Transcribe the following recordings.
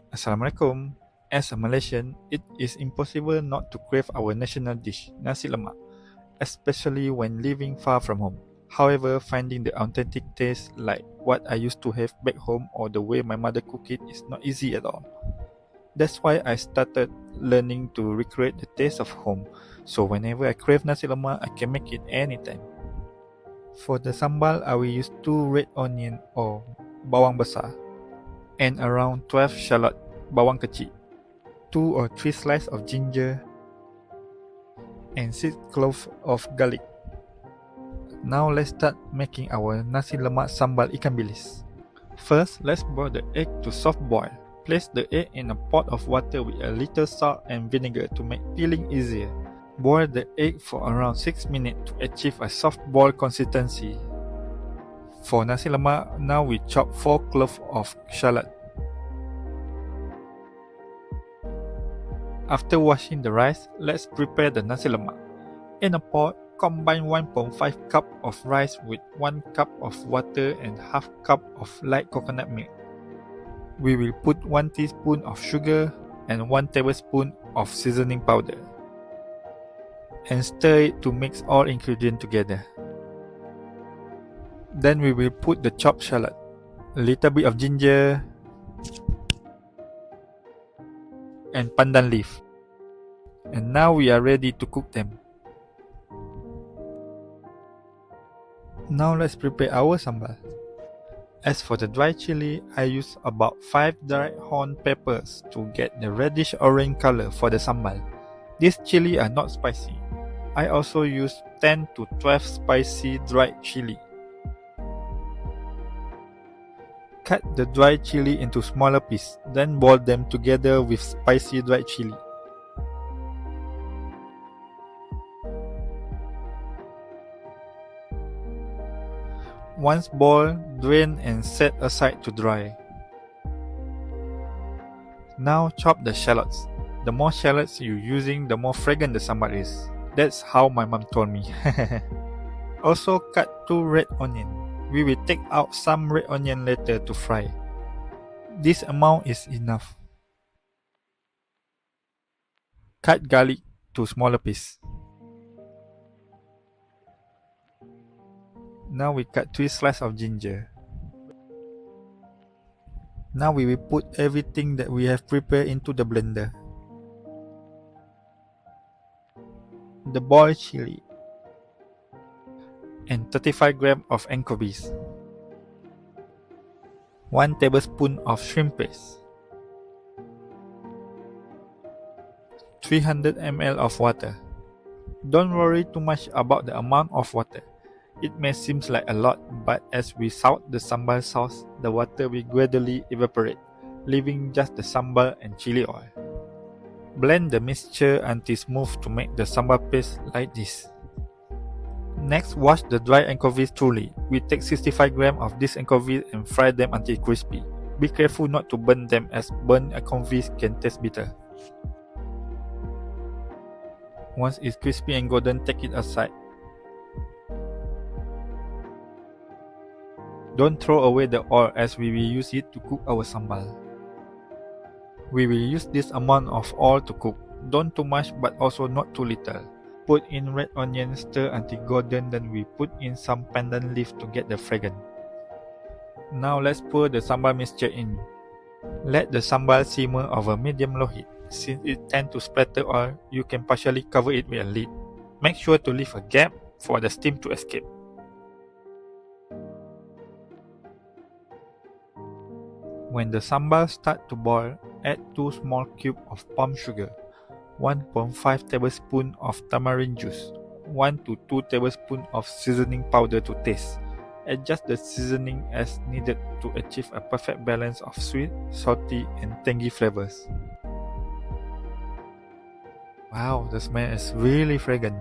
Assalamualaikum. As a Malaysian, it is impossible not to crave our national dish, Nasi Lemak, especially when living far from home. However, finding the authentic taste like what I used to have back home or the way my mother cooked it is not easy at all. That's why I started learning to recreate the taste of home, so whenever I crave Nasi Lemak, I can make it anytime. For the sambal, I will use 2 red onion or bawang besar and around 12 shallot bawang kecil, 2 or 3 slices of ginger, and 6 cloves of garlic. Now let's start making our Nasi Lemak Sambal Ikan Bilis. First, let's boil the egg to soft boil. Place the egg in a pot of water with a little salt and vinegar to make peeling easier. Boil the egg for around 6 minutes to achieve a soft boiled consistency. For Nasi Lemak, now we chop 4 cloves of shallot. After washing the rice, let's prepare the Nasi Lemak. In a pot, combine 1.5 cup of rice with 1 cup of water and half cup of light coconut milk. We will put 1 teaspoon of sugar and 1 tablespoon of seasoning powder and stir it to mix all ingredients together. Then we will put the chopped shallot, a little bit of ginger, and pandan leaf. And now we are ready to cook them. Now let's prepare our sambal. As for the dry chili, I use about 5 dried horn peppers to get the reddish orange color for the sambal. These chili are not spicy. I also use 10 to 12 spicy dried chili. Cut the dried chili into smaller pieces, then boil them together with spicy dried chili. Once boiled, drain and set aside to dry. Now chop the shallots. The more shallots you're using, the more fragrant the sambal is. That's how my mom told me. Also cut 2 red onions. We will take out some red onion later to fry. This amount is enough. Cut garlic to smaller pieces. Now we cut 3 slices of ginger. Now we will put everything that we have prepared into the blender. The boiled chili and 35 grams of anchovies, 1 tablespoon of shrimp paste, 300 ml of water. Don't worry too much about the amount of water. It may seem like a lot, but as we salt the sambal sauce, the water will gradually evaporate, leaving just the sambal and chili oil. Blend the mixture until smooth to make the sambal paste like this. Next, wash the dry anchovies thoroughly. We take 65 grams of these anchovies and fry them until crispy. Be careful not to burn them, as burnt anchovies can taste bitter. Once it's crispy and golden, take it aside. Don't throw away the oil, as we will use it to cook our sambal. We will use this amount of oil to cook. Don't too much, but also not too little. Put in red onion, stir until golden, then we put in some pandan leaf to get the fragrance. Now let's pour the sambal mixture in. Let the sambal simmer over medium-low heat. Since it tends to splatter oil, you can partially cover it with a lid. Make sure to leave a gap for the steam to escape. When the sambal starts to boil, add 2 small cubes of palm sugar, 1.5 tablespoons of tamarind juice, 1 to 2 tablespoons of seasoning powder to taste. Adjust the seasoning as needed to achieve a perfect balance of sweet, salty, and tangy flavors. Wow, the smell is really fragrant.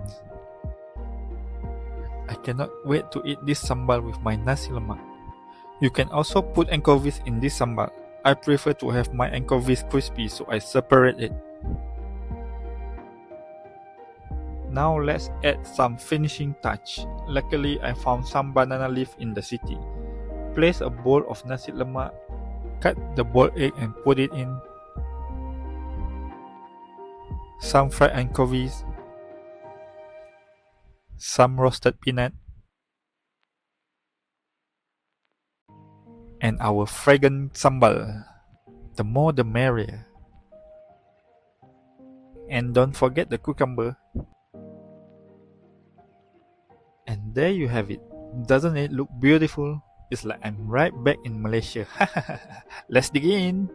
I cannot wait to eat this sambal with my nasi lemak. You can also put anchovies in this sambal. I prefer to have my anchovies crispy, so I separate it. Now let's add some finishing touch. Luckily, I found some banana leaf in the city. Place a bowl of nasi lemak, cut the boiled egg and put it in. some fried anchovies, some roasted peanut, and our fragrant sambal. The more the merrier. And don't forget the cucumber. And there you have it. Doesn't it look beautiful? It's like I'm right back in Malaysia. Let's dig in.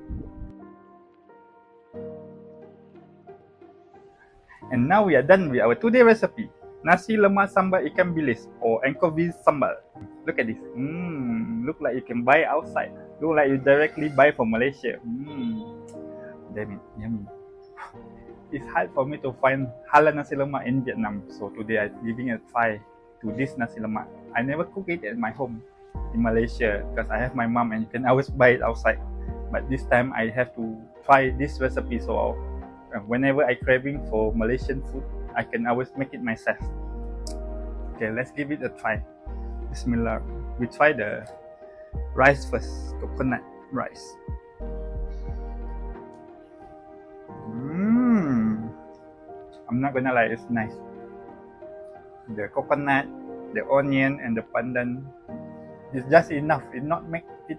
And now we are done with our today's recipe. Nasi Lemak Sambal Ikan Bilis or Anchovies Sambal. Look at this. Look like you can buy it outside. Look like you directly buy from Malaysia. Damn it, yummy. It's hard for me to find halal nasi lemak in Vietnam. So today I'm giving a try to this nasi lemak. I never cook it at my home in Malaysia because I have my mom and you can always buy it outside. But this time I have to try this recipe, so whenever I craving for Malaysian food, I can always make it myself. Okay, let's give it a try. Bismillah. We try the rice first, coconut rice. I'm not gonna lie, it's nice. The coconut, the onion, and the pandan is just enough. It not make it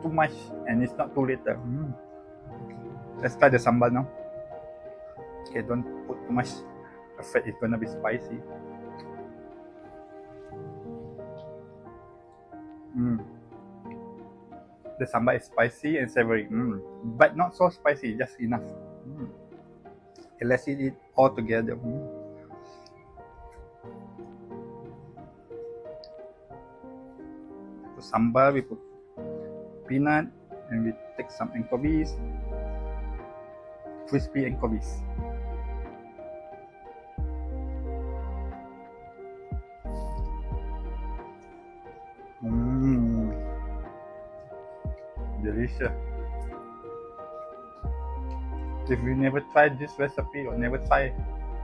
too much, and it's not too little. Let's try the sambal now. Okay, don't put too much. Afraid it's gonna be spicy. The sambal is spicy and savory, but not so spicy, just enough. Okay, let's eat it all together. So sambal, we put peanut, and we take some anchovies, crispy anchovies. Delicious. If you never tried this recipe or never tried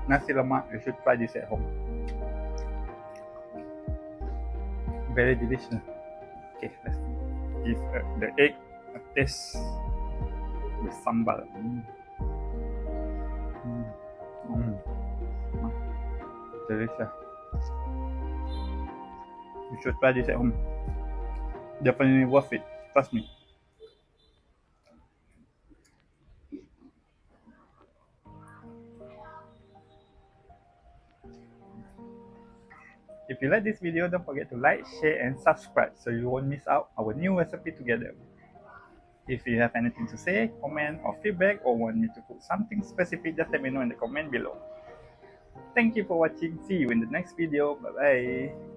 nasi lemak, you should try this at home. Very delicious. Okay, let's give the egg a taste with sambal. Delicious. You should try this at home. Definitely worth it. Trust me. If you like this video, don't forget to like, share, and subscribe so you won't miss out our new recipe together. If you have anything to say, comment, or feedback, or want me to cook something specific, just let me know in the comment below. Thank you for watching. See you in the next video. Bye bye.